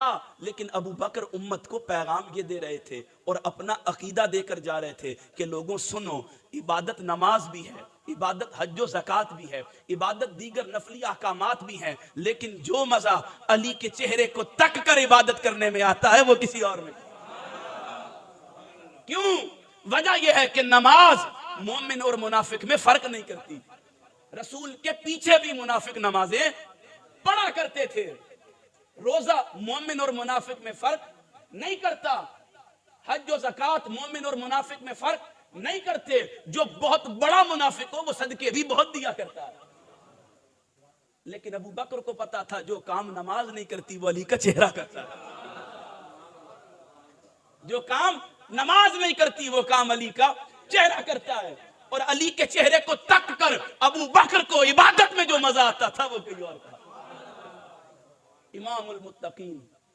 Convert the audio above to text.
लेकिन अबू बकर उम्मत को पैगाम ये दे रहे थे और अपना अकीदा देकर जा रहे थे कि लोगों सुनो, इबादत नमाज भी है, इबादत हज ज़कात भी है, इबादत दीगर नफली अहकामात भी हैं, लेकिन जो मजा अली के चेहरे को तक कर इबादत करने में आता है वो किसी और में। क्यों? वजह यह है कि नमाज मोमिन और मुनाफिक में फर्क नहीं करती। रसूल के पीछे भी मुनाफिक नमाजें पढ़ा करते थे। रोजा मोमिन और मुनाफिक में फर्क नहीं करता। हज और ज़कात मोमिन और मुनाफिक में फर्क नहीं करते। जो बहुत बड़ा मुनाफिक हो वो सदके भी बहुत दिया करता है। लेकिन अबू बकर को पता था जो काम नमाज नहीं करती वो अली का चेहरा करता है। जो काम नमाज नहीं करती वो काम अली का चेहरा करता है। और अली के चेहरे को तक कर अबू बकर को इबादत में जो मजा आता था वो कोई और था। इमामुल मुत्तकीन